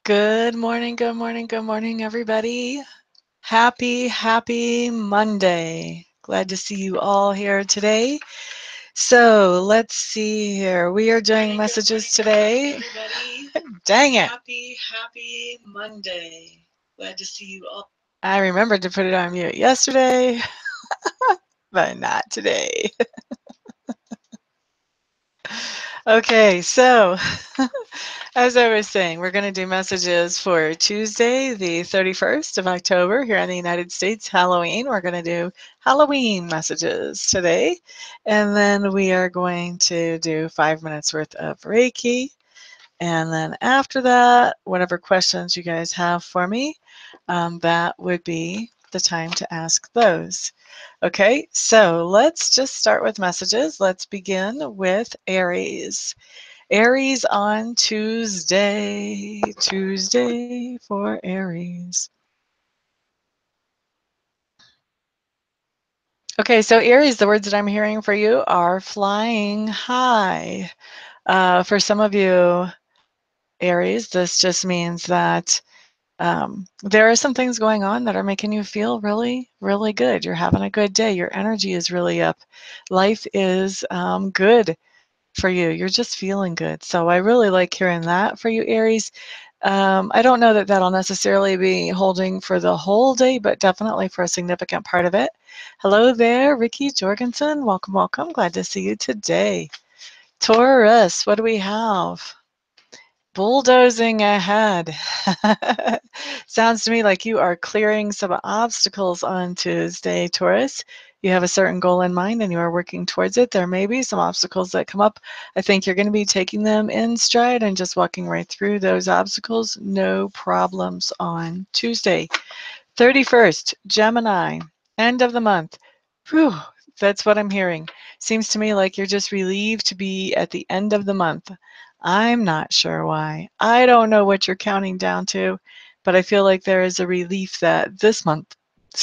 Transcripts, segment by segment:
Good morning, good morning, good morning, everybody. Happy Monday. Glad to see you all here today. So let's see here. We are doing messages today. Dang it. Happy Monday. Glad to see you all. I remembered to put it on mute yesterday, but not today. Okay, so as I was saying, we're going to do messages for Tuesday, the 31st of October here in the United States, Halloween. We're going to do Halloween messages today. And then we are going to do 5 minutes worth of Reiki. And then after that, whatever questions you guys have for me, that would be the time to ask those. Okay, so let's just start with messages. Let's begin with Aries. Aries on Tuesday. Tuesday for Aries. Okay, so Aries, the words that I'm hearing for you are flying high. For some of you, Aries, this just means that there are some things going on that are making you feel really, really good. You're having a good day. Your energy is really up. Life is good for you. You're just feeling good. So I really like hearing that for you, Aries. I don't know that that'll necessarily be holding for the whole day, but definitely for a significant part of it. Hello there, Ricky Jorgensen. Welcome, welcome. Glad to see you today. Taurus, what do we have? Bulldozing ahead. Sounds to me like you are clearing some obstacles on Tuesday, Taurus. You have a certain goal in mind and you are working towards it. There may be some obstacles that come up. I think you're going to be taking them in stride and just walking right through those obstacles. No problems on Tuesday. 31st, Gemini, end of the month. Whew, that's what I'm hearing. Seems to me like you're just relieved to be at the end of the month. I'm not sure why. I don't know what you're counting down to, but I feel like there is a relief that this month,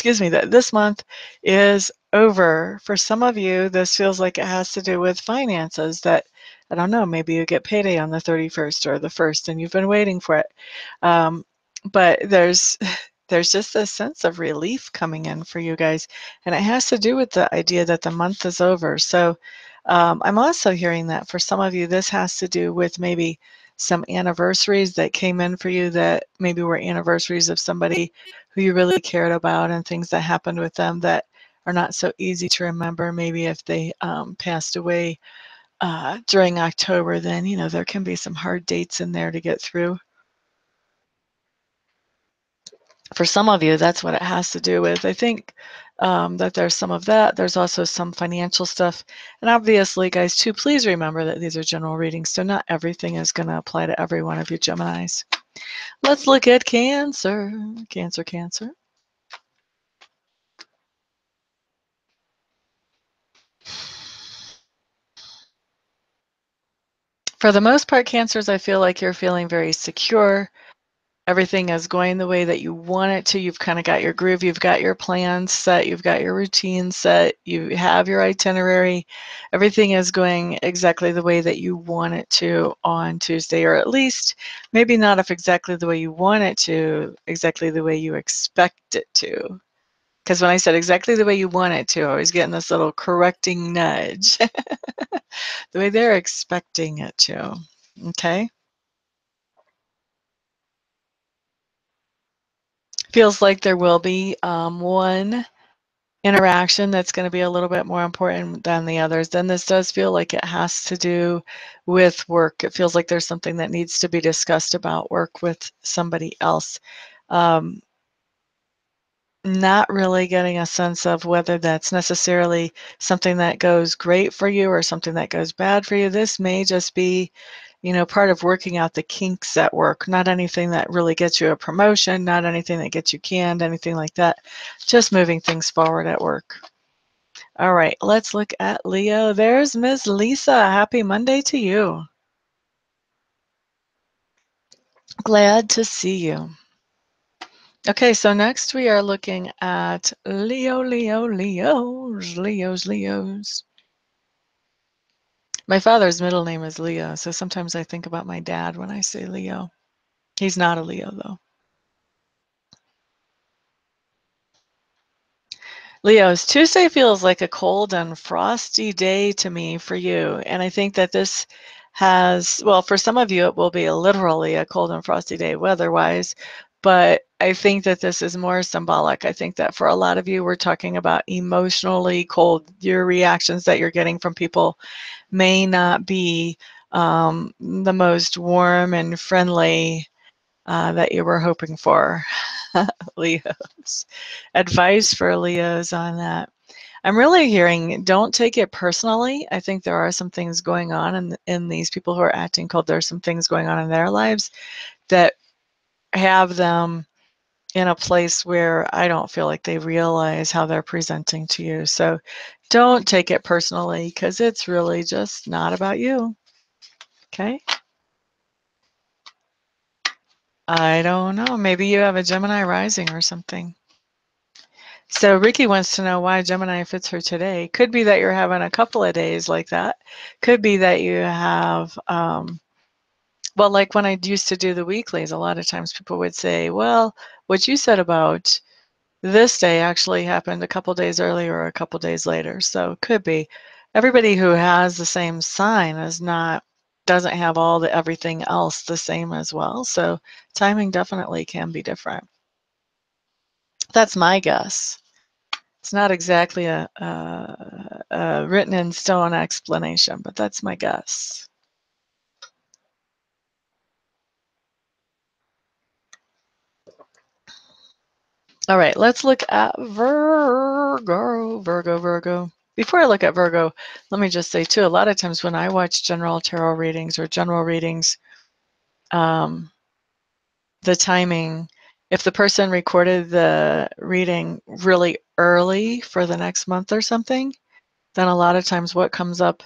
that this month is over. For some of you, this feels like it has to do with finances that, I don't know, maybe you get payday on the 31st or the 1st and you've been waiting for it. But there's just a sense of relief coming in for you guys. And it has to do with the idea that the month is over. So I'm also hearing that for some of you, this has to do with maybe some anniversaries that came in for you that maybe were anniversaries of somebody who you really cared about and things that happened with them that are not so easy to remember. Maybe if they passed away during October, then, you know, there can be some hard dates in there to get through. For some of you, that's what it has to do with. I think that there's some of that. There's also some financial stuff. And obviously, guys, too, please remember that these are general readings, so not everything is going to apply to every one of you Geminis. Let's look at Cancer. Cancer, Cancer. For the most part, Cancers, I feel like you're feeling very secure. Everything is going the way that you want it to. You've kind of got your groove, you've got your plans set, you've got your routine set, you have your itinerary. Everything is going exactly the way that you want it to on Tuesday, or at least maybe not if exactly the way you want it to, exactly the way you expect it to. Because when I said exactly the way you want it to, I was getting this little correcting nudge. The way they're expecting it to. Okay? Feels like there will be one interaction that's going to be a little bit more important than the others. Then this does feel like it has to do with work. It feels like there's something that needs to be discussed about work with somebody else. Not really getting a sense of whether that's necessarily something that goes great for you or something that goes bad for you. This may just be, you know, part of working out the kinks at work, not anything that really gets you a promotion, not anything that gets you canned, anything like that. Just moving things forward at work. All right, let's look at Leo. There's Miss Lisa. Happy Monday to you. Glad to see you. Okay, so next we are looking at Leos. My father's middle name is Leo, so sometimes I think about my dad when I say Leo. He's not a Leo, though. Leos, Tuesday feels like a cold and frosty day to me for you. And I think that this has, well, for some of you, it will be literally a cold and frosty day weather-wise, but I think that this is more symbolic. I think that for a lot of you, we're talking about emotionally cold. Your reactions that you're getting from people may not be the most warm and friendly that you were hoping for. Leos. Advice for Leos on that. I'm really hearing don't take it personally. I think there are some things going on in these people who are acting cold. There's some things going on in their lives that have them in a place where I don't feel like they realize how they're presenting to you. So don't take it personally because it's really just not about you. Okay? I don't know. Maybe you have a Gemini rising or something. So Ricky wants to know why Gemini fits her today. Could be that you're having a couple of days like that. Could be that you have, well, like when I used to do the weeklies, a lot of times people would say, well, what you said about this day actually happened a couple days earlier or a couple days later. So could be. Everybody who has the same sign doesn't have all the everything else the same as well. So timing definitely can be different. That's my guess. It's not exactly a written in stone explanation, but that's my guess. All right, let's look at Virgo. Before I look at Virgo, let me just say too, a lot of times when I watch general tarot readings or general readings, um, the timing, if the person recorded the reading really early for the next month or something, then a lot of times what comes up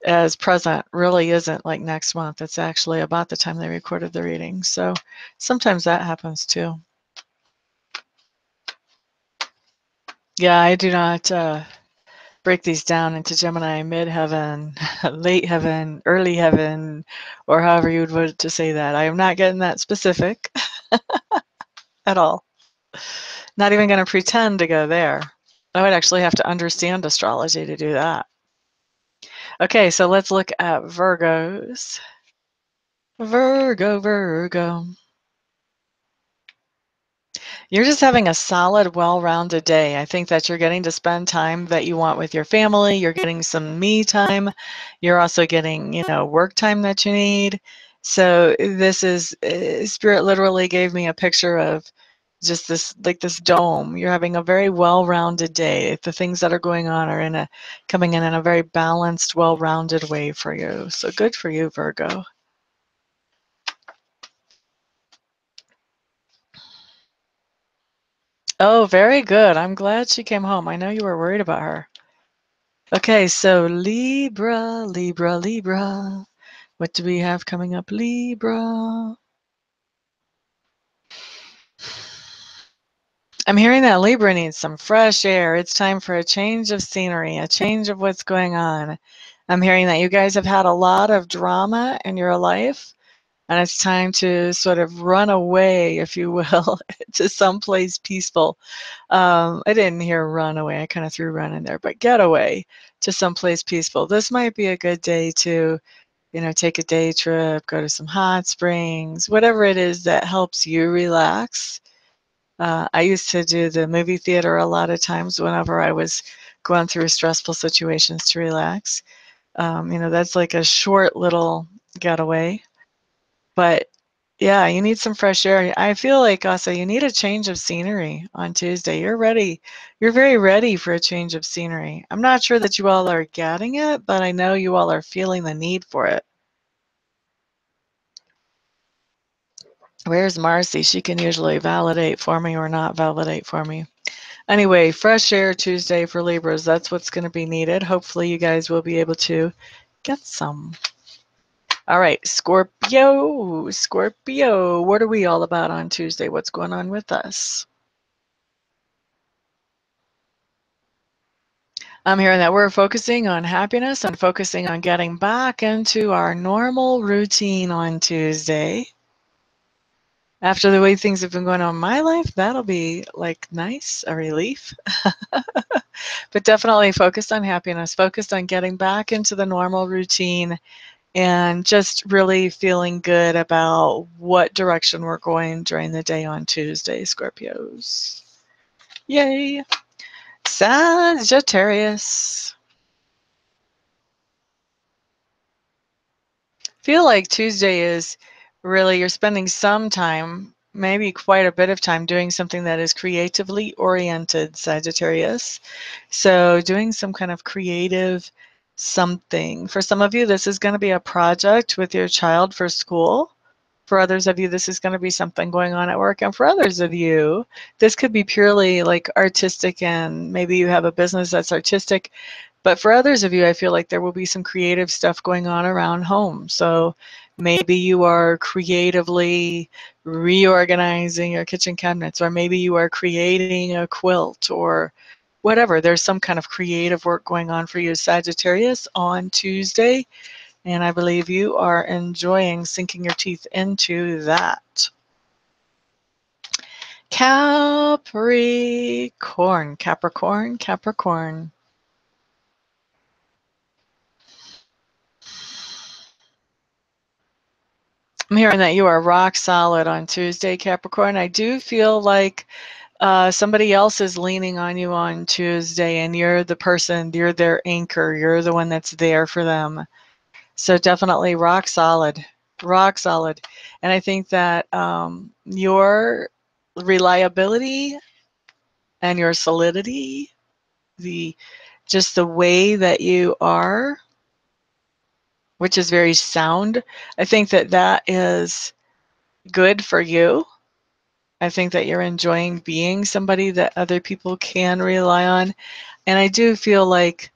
as present really isn't like next month. It's actually about the time they recorded the reading. So sometimes that happens too. Yeah, I do not break these down into Gemini mid-heaven, late heaven, early heaven, or however you would want to say that. I am not getting that specific at all. Not even going to pretend to go there. I would actually have to understand astrology to do that. Okay, so let's look at Virgos. Virgo. You're just having a solid, well-rounded day. I think that you're getting to spend time that you want with your family. You're getting some me time. You're also getting, work time that you need. So this is, Spirit literally gave me a picture of just this, like this dome. You're having a very well-rounded day. The things that are going on are coming in a very balanced, well-rounded way for you. So good for you, Virgo. Oh, very good. I'm glad she came home. I know you were worried about her. Okay, so Libra. What do we have coming up, Libra? I'm hearing that Libra needs some fresh air. It's time for a change of scenery, a change of what's going on. I'm hearing that you guys have had a lot of drama in your life, and it's time to sort of run away, if you will, to someplace peaceful. I didn't hear run away. I kind of threw run in there, but get away to someplace peaceful. This might be a good day to take a day trip, go to some hot springs, whatever it is that helps you relax. I used to do the movie theater a lot of times whenever I was going through stressful situations to relax. That's like a short little getaway. But yeah, you need some fresh air. I feel like also you need a change of scenery on Tuesday. You're ready. You're very ready for a change of scenery. I'm not sure that you all are getting it, but I know you all are feeling the need for it. Where's Marcy? She can usually validate for me or not validate for me. Anyway, fresh air Tuesday for Libras. That's what's going to be needed. Hopefully you guys will be able to get some. All right, Scorpio. What are we all about on Tuesday? What's going on with us? I'm hearing that we're focusing on happiness and focusing on getting back into our normal routine on Tuesday. After the way things have been going on in my life, that'll be like nice, a relief. But definitely focused on happiness, focused on getting back into the normal routine and just really feeling good about what direction we're going during the day on Tuesday, Scorpios. Yay! Sagittarius. Feel like Tuesday is really, you're spending some time, maybe quite a bit of time, doing something that is creatively oriented, Sagittarius. So doing some kind of creative something. For some of you, this is going to be a project with your child for school. For others of you, this is going to be something going on at work. And for others of you, this could be purely like artistic, and maybe you have a business that's artistic. But for others of you, I feel like there will be some creative stuff going on around home. So maybe you are creatively reorganizing your kitchen cabinets, or maybe you are creating a quilt, or whatever. There's some kind of creative work going on for you, Sagittarius, on Tuesday. And I believe you are enjoying sinking your teeth into that. Capricorn, Capricorn, Capricorn. I'm hearing that you are rock solid on Tuesday, Capricorn. I do feel like somebody else is leaning on you on Tuesday, and you're the person, you're their anchor, you're the one that's there for them. So definitely rock solid, rock solid. And I think that your reliability and your solidity, the just the way that you are, which is very sound, I think that that is good for you. I think that you're enjoying being somebody that other people can rely on. And I do feel like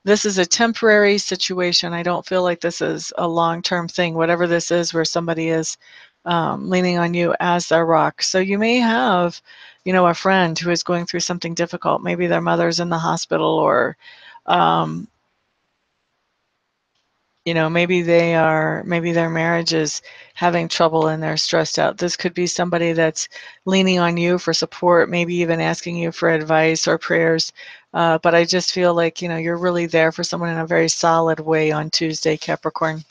this is a temporary situation. I don't feel like this is a long-term thing, whatever this is, where somebody is leaning on you as their rock. So you may have, a friend who is going through something difficult. Maybe their mother's in the hospital, or um, maybe their marriage is having trouble and they're stressed out. This could be somebody that's leaning on you for support, maybe even asking you for advice or prayers. But I just feel like, you're really there for someone in a very solid way on Tuesday, Capricorn.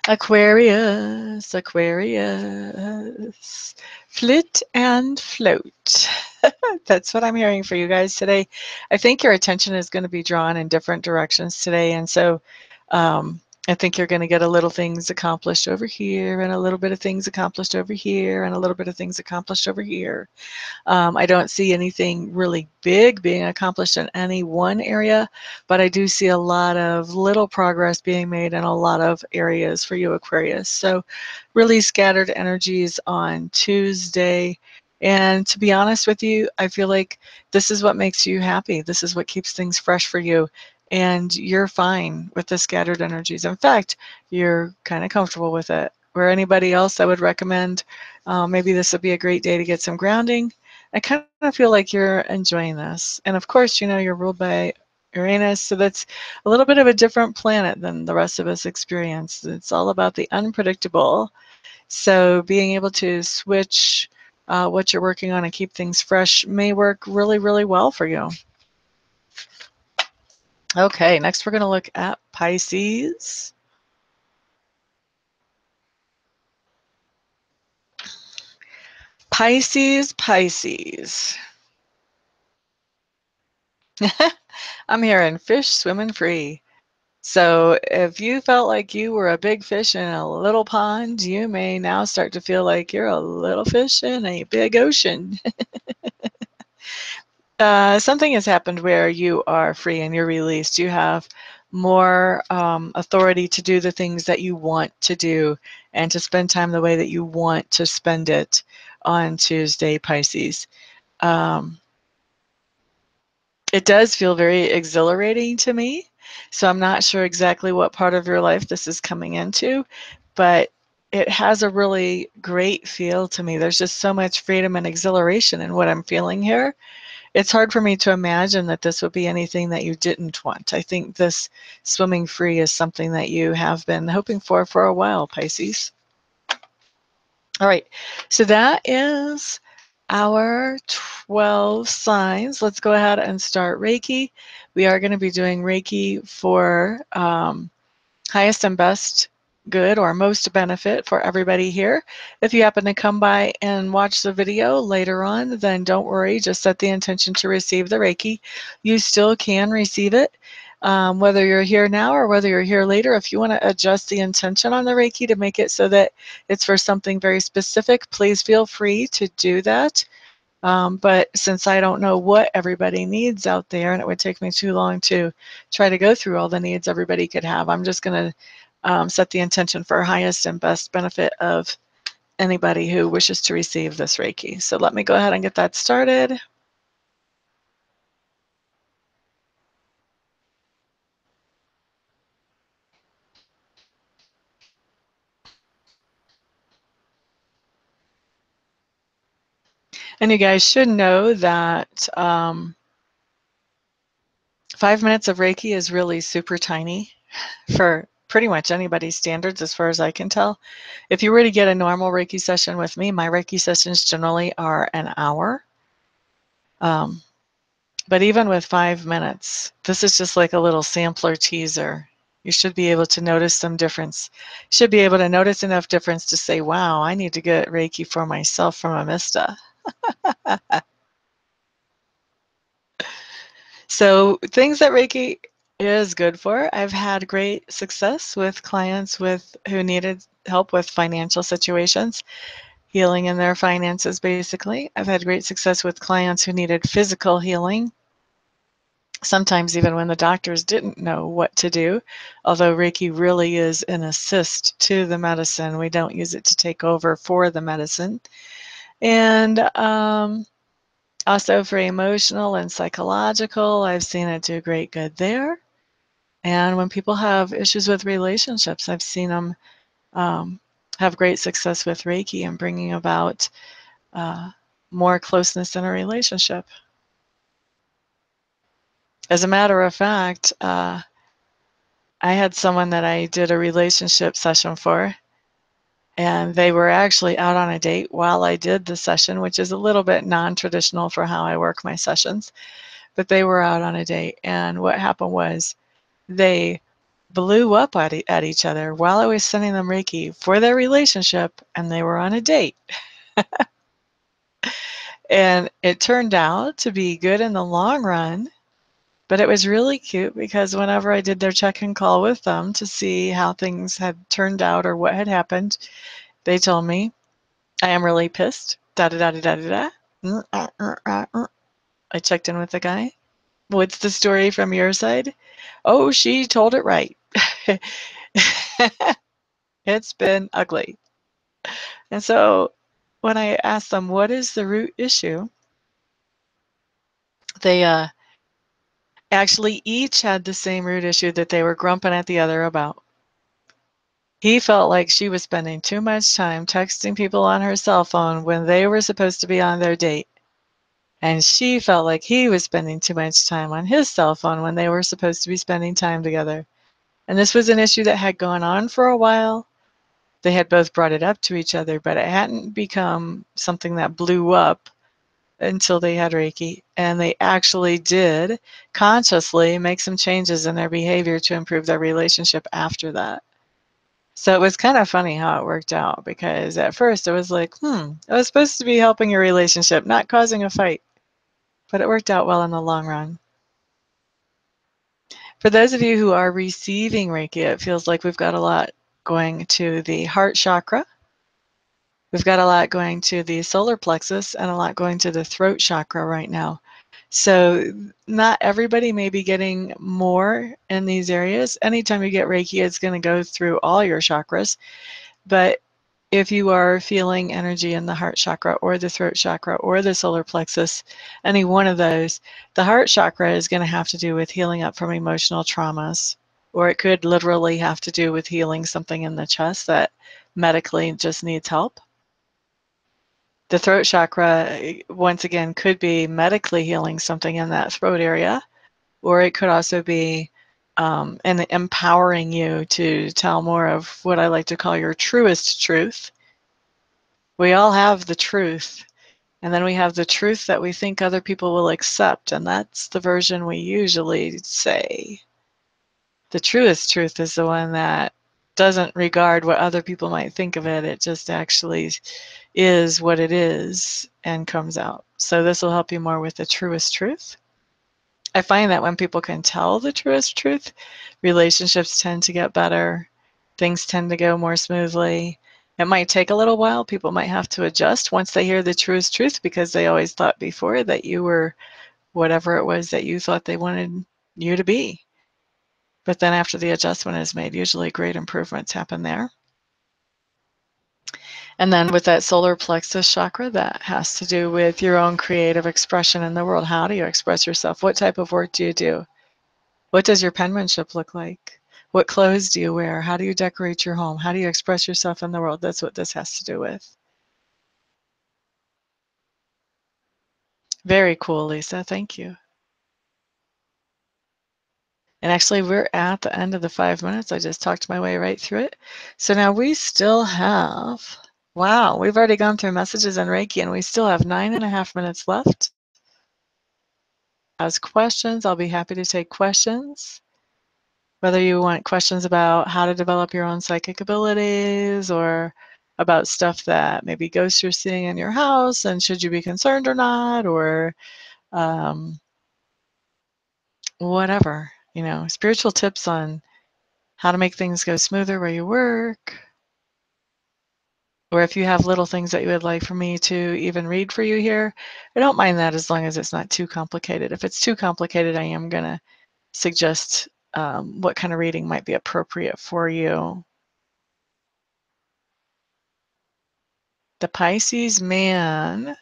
Aquarius, Aquarius. Flit and float. That's what I'm hearing for you guys today. I think your attention is going to be drawn in different directions today. And so I think you're going to get a little things accomplished over here, and a little bit of things accomplished over here, and a little bit of things accomplished over here. I don't see anything really big being accomplished in any one area, but I do see a lot of little progress being made in a lot of areas for you, Aquarius. So really scattered energies on Tuesday. And to be honest with you, I feel like this is what makes you happy. This is what keeps things fresh for you. And you're fine with the scattered energies. In fact, you're kind of comfortable with it. Where anybody else I would recommend, maybe this would be a great day to get some grounding. I kind of feel like you're enjoying this. And of course, you're ruled by Uranus, so that's a little bit of a different planet than the rest of us experience. It's all about the unpredictable. So being able to switch what you're working on and keep things fresh may work really, really well for you. Okay, next we're going to look at Pisces. Pisces, Pisces. I'm hearing fish swimming free. So if you felt like you were a big fish in a little pond, you may now start to feel like you're a little fish in a big ocean. Something has happened where you are free and you're released. You have more authority to do the things that you want to do and to spend time the way that you want to spend it on Tuesday, Pisces. Um, It does feel very exhilarating to me. So I'm not sure exactly what part of your life this is coming into, but it has a really great feel to me. There's just so much freedom and exhilaration in what I'm feeling here. It's hard for me to imagine that this would be anything that you didn't want. I think this swimming free is something that you have been hoping for a while, Pisces. All right, so that is our 12 signs. Let's go ahead and start Reiki. We are going to be doing Reiki for highest and best good or most benefit for everybody here. If you happen to come by and watch the video later on, then don't worry, just set the intention to receive the Reiki. You still can receive it. Whether you're here now or whether you're here later, if you want to adjust the intention on the Reiki to make it so that it's for something very specific, please feel free to do that. But since I don't know what everybody needs out there, and it would take me too long to try to go through all the needs everybody could have, I'm just going to set the intention for highest and best benefit of anybody who wishes to receive this Reiki. So let me go ahead and get that started. And you guys should know that 5 minutes of Reiki is really super tiny for pretty much anybody's standards as far as I can tell. If you were to get a normal Reiki session with me, my Reiki sessions generally are an hour. Um, but even with 5 minutes, this is just like a little sampler teaser. You should be able to notice some difference. You should be able to notice enough difference to say, wow, I need to get Reiki for myself from Amista. So things that Reiki is good for. I've had great success with clients who needed help with financial situations, healing in their finances basically. I've had great success with clients who needed physical healing, sometimes even when the doctors didn't know what to do, although Reiki really is an assist to the medicine. We don't use it to take over for the medicine. And also for emotional and psychological, I've seen it do great good there. And when people have issues with relationships, I've seen them have great success with Reiki and bringing about uh, more closeness in a relationship. As a matter of fact, I had someone that I did a relationship session for, and they were actually out on a date while I did the session, which is a little bit non-traditional for how I work my sessions. But they were out on a date, and what happened was they blew up at each other while I was sending them Reiki for their relationship, and they were on a date. And it turned out to be good in the long run, but it was really cute because whenever I did their check-in call with them to see how things had turned out or what had happened, they told me, I am really pissed. Da da da da da da. I checked in with the guy. What's the story from your side? Oh, she told it right. It's been ugly. And so when I asked them, what is the root issue? They actually each had the same root issue that they were grumping at the other about. He felt like she was spending too much time texting people on her cell phone when they were supposed to be on their date. And she felt like he was spending too much time on his cell phone when they were supposed to be spending time together. And this was an issue that had gone on for a while. They had both brought it up to each other, but it hadn't become something that blew up until they had Reiki. And they actually did consciously make some changes in their behavior to improve their relationship after that. So it was kind of funny how it worked out because at first it was like, I was supposed to be helping your relationship, not causing a fight. But it worked out well in the long run. For those of you who are receiving Reiki, it feels like we've got a lot going to the heart chakra. We've got a lot going to the solar plexus and a lot going to the throat chakra right now. So not everybody may be getting more in these areas. Anytime you get Reiki, it's going to go through all your chakras. But if you are feeling energy in the heart chakra or the throat chakra or the solar plexus, any one of those, the heart chakra is going to have to do with healing up from emotional traumas, or it could literally have to do with healing something in the chest that medically just needs help. The throat chakra, once again, could be medically healing something in that throat area, or it could also be and empowering you to tell more of what I like to call your truest truth. We all have the truth. And then we have the truth that we think other people will accept, and that's the version we usually say. The truest truth is the one that doesn't regard what other people might think of it. It just actually is what it is and comes out. So this will help you more with the truest truth. I find that when people can tell the truest truth, relationships tend to get better. Things tend to go more smoothly. It might take a little while. People might have to adjust once they hear the truest truth because they always thought before that you were whatever it was that you thought they wanted you to be. But then after the adjustment is made, usually great improvements happen there. And then with that solar plexus chakra, that has to do with your own creative expression in the world. How do you express yourself? What type of work do you do? What does your penmanship look like? What clothes do you wear? How do you decorate your home? How do you express yourself in the world? That's what this has to do with. Very cool, Lisa. Thank you. And actually, we're at the end of the 5 minutes. I just talked my way right through it. So now we still have, wow, we've already gone through messages and Reiki, and we still have 9.5 minutes left. As questions, I'll be happy to take questions. Whether you want questions about how to develop your own psychic abilities or about stuff that maybe ghosts you're seeing in your house and should you be concerned or not, or whatever, spiritual tips on how to make things go smoother where you work, or if you have little things that you would like for me to even read for you here, I don't mind that as long as it's not too complicated. If it's too complicated, I am going to suggest what kind of reading might be appropriate for you. The Pisces man,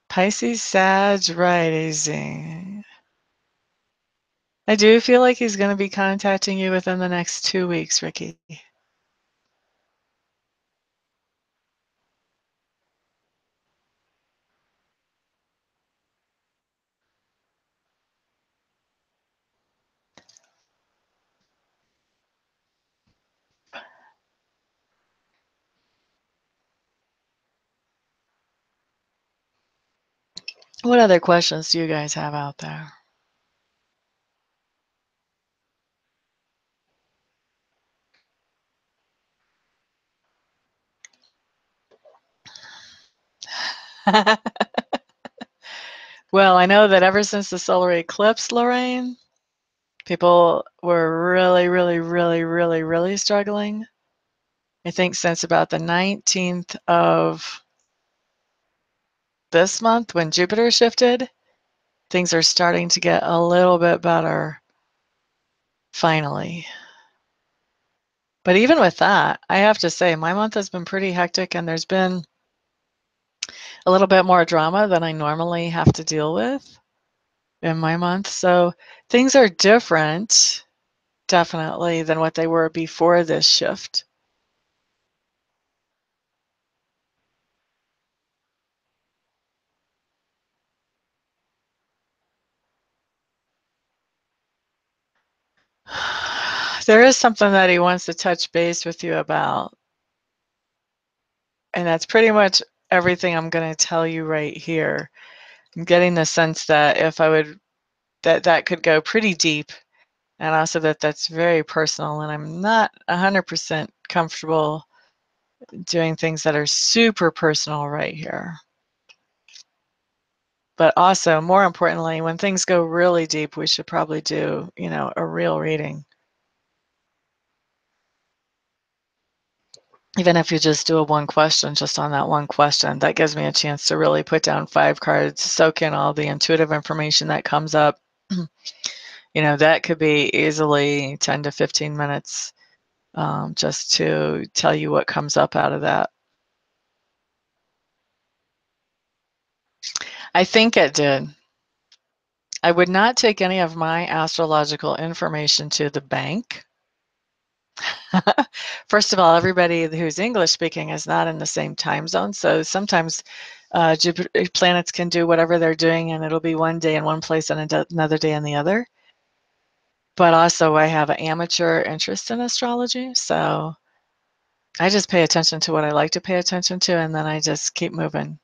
Pisces Sag rising. I do feel like he's going to be contacting you within the next 2 weeks, Ricky. What other questions do you guys have out there? Well, I know that ever since the solar eclipse, Lorraine, people were really, really, really, really, really struggling. I think since about the 19th of this month, when Jupiter shifted, things are starting to get a little bit better, finally. But even with that, I have to say, my month has been pretty hectic, and there's been a little bit more drama than I normally have to deal with in my month. So things are different, definitely, than what they were before this shift. There is something that he wants to touch base with you about, and that's pretty much everything I'm going to tell you right here. I'm getting the sense that if I would, that could go pretty deep, and also that that's very personal, and I'm not 100% comfortable doing things that are super personal right here. But also, more importantly, when things go really deep, we should probably do, a real reading. Even if you just do a one question, just on that one question, that gives me a chance to really put down 5 cards, soak in all the intuitive information that comes up. That could be easily 10 to 15 minutes just to tell you what comes up out of that. I think it did. I would not take any of my astrological information to the bank. First of all, everybody who's English speaking is not in the same time zone. So sometimes planets can do whatever they're doing, and it'll be one day in one place and another day in the other. But also I have an amateur interest in astrology, so I just pay attention to what I like to pay attention to, and then I just keep moving.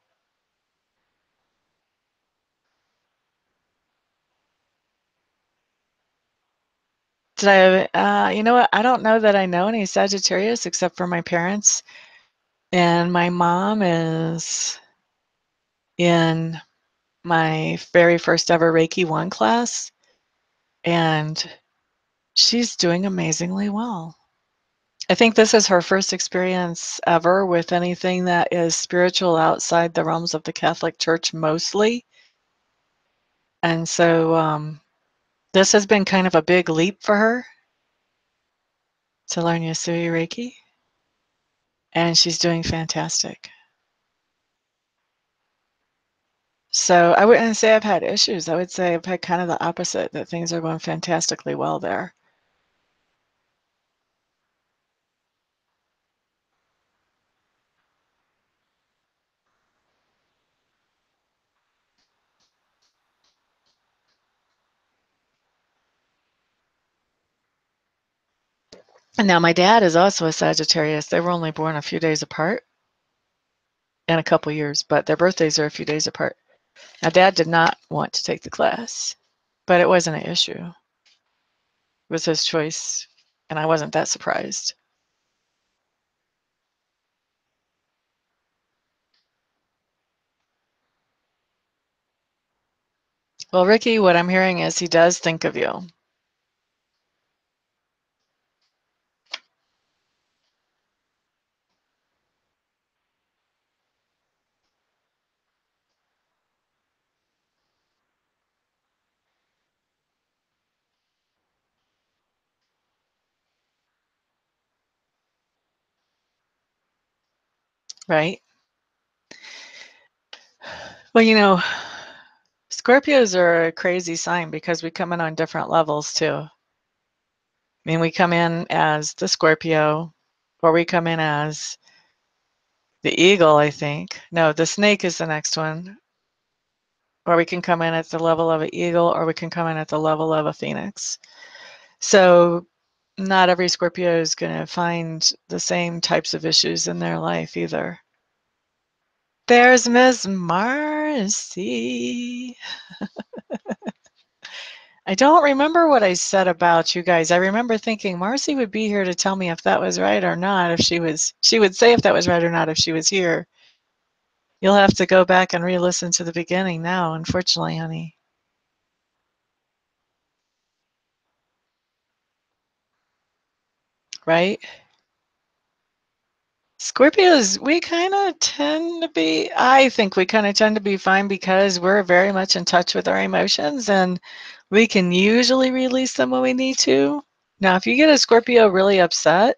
Did you know what? I don't know that I know any Sagittarius except for my parents. And my mom is in my very first ever Reiki 1 class, and she's doing amazingly well. I think this is her first experience ever with anything that is spiritual outside the realms of the Catholic Church mostly. And so this has been kind of a big leap for her to learn Yasui Reiki, and she's doing fantastic. So I wouldn't say I've had issues. I would say I've had kind of the opposite, that things are going fantastically well there. And now my dad is also a Sagittarius. They were only born a few days apart in a couple years, but their birthdays are a few days apart. Now, Dad did not want to take the class, but it wasn't an issue. It was his choice, and I wasn't that surprised. Well, Ricky, what I'm hearing is he does think of you, right? Well, Scorpios are a crazy sign because we come in on different levels too. I mean, we come in as the Scorpio, or we come in as the eagle, I think. No, the snake is the next one. Or we can come in at the level of an eagle, or we can come in at the level of a phoenix. So not every Scorpio is going to find the same types of issues in their life either. There's Miss Marcy. I don't remember what I said about you guys. I remember thinking Marcy would be here to tell me if that was right or not. If she would say if that was right or not if she was here. You'll have to go back and re-listen to the beginning now, unfortunately, honey. Right? Scorpios, we kind of tend to be, I think we kind of tend to be fine because we're very much in touch with our emotions and we can usually release them when we need to. Now, if you get a Scorpio really upset,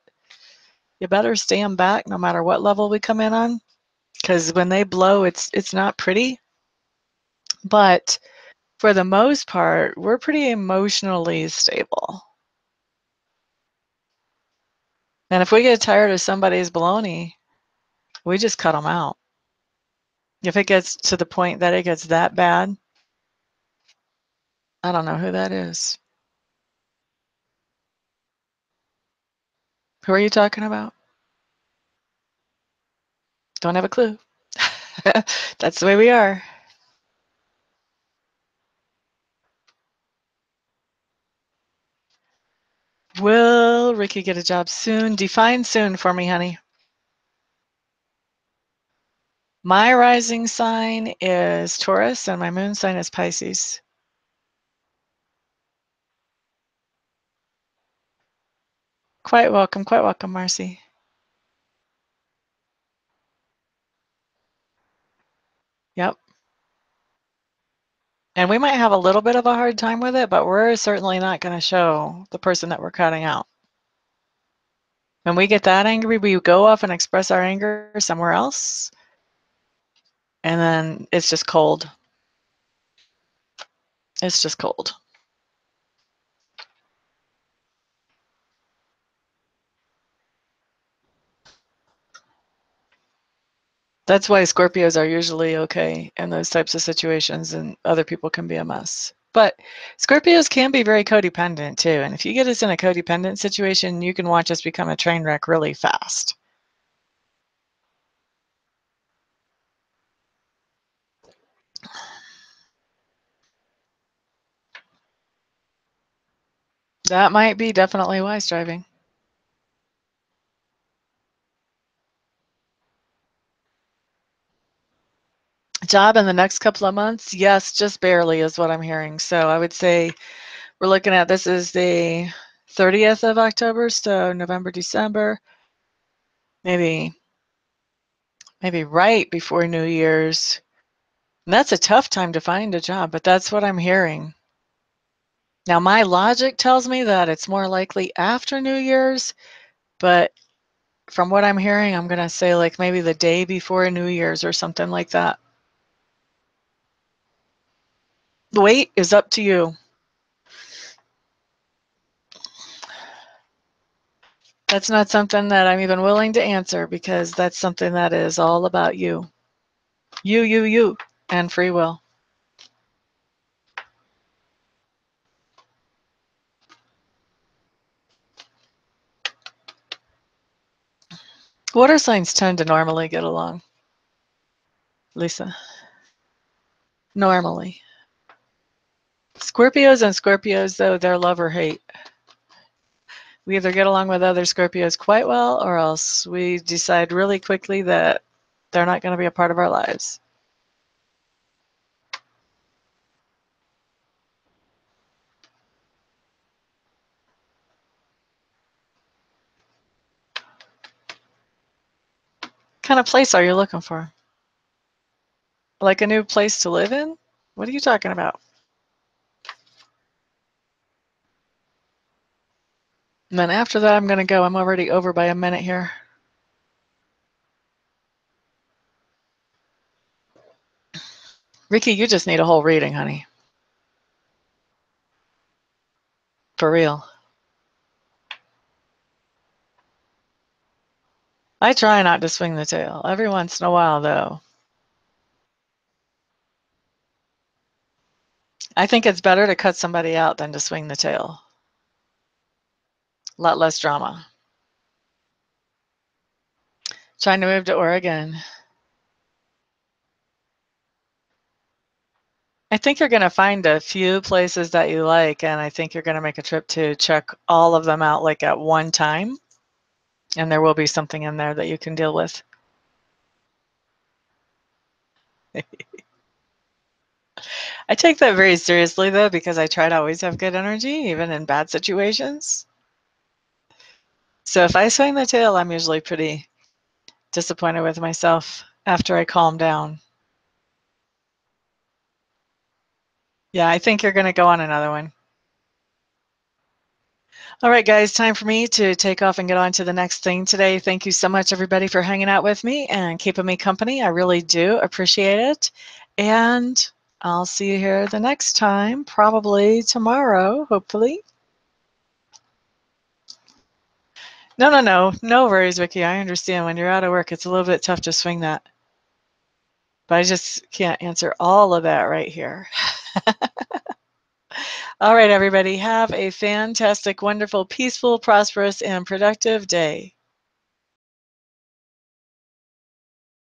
you better stand back no matter what level we come in on, because when they blow, it's not pretty. But for the most part, we're pretty emotionally stable. And if we get tired of somebody's baloney, we just cut them out. If it gets to the point that it gets that bad, I don't know who that is. Who are you talking about? Don't have a clue. That's the way we are. Will Ricky get a job soon? Define soon for me, honey. My rising sign is Taurus and my moon sign is Pisces. Quite welcome, Marcy. Yep. And we might have a little bit of a hard time with it, but we're certainly not going to show the person that we're cutting out. When we get that angry, we go off and express our anger somewhere else, and then it's just cold. It's just cold. That's why Scorpios are usually okay in those types of situations, and other people can be a mess. But Scorpios can be very codependent too. And if you get us in a codependent situation, you can watch us become a train wreck really fast. That might be definitely wise driving. Job in the next couple of months? Yes, just barely is what I'm hearing. So I would say we're looking at, this is the 30th of October, so November, December, maybe right before New Year's. And that's a tough time to find a job, but that's what I'm hearing. Now, my logic tells me that it's more likely after New Year's, but from what I'm hearing, I'm going to say like maybe the day before New Year's or something like that. The wait is up to you. That's not something that I'm even willing to answer because that's something that is all about you. You, and free will. Water signs tend to normally get along, Lisa. Normally. Scorpios, though, they're love or hate. We either get along with other Scorpios quite well, or else we decide really quickly that they're not going to be a part of our lives. What kind of place are you looking for? Like a new place to live in? What are you talking about? And then after that, I'm going to go. I'm already over by a minute here. Ricky, you just need a whole reading, honey. For real. I try not to swing the tail. Every once in a while, though. I think it's better to cut somebody out than to swing the tail. A lot less drama. Trying to move to Oregon. I think you're going to find a few places that you like, and I think you're going to make a trip to check all of them out like at one time. And there will be something in there that you can deal with. I take that very seriously, though, because I try to always have good energy, even in bad situations. So if I swing the tail, I'm usually pretty disappointed with myself after I calm down. Yeah, I think you're going to go on another one. All right, guys, time for me to take off and get on to the next thing today. Thank you so much, everybody, for hanging out with me and keeping me company. I really do appreciate it. And I'll see you here the next time, probably tomorrow, hopefully. No worries, Vicky. I understand when you're out of work, it's a little bit tough to swing that. But I just can't answer all of that right here. All right, everybody, have a fantastic, wonderful, peaceful, prosperous, and productive day.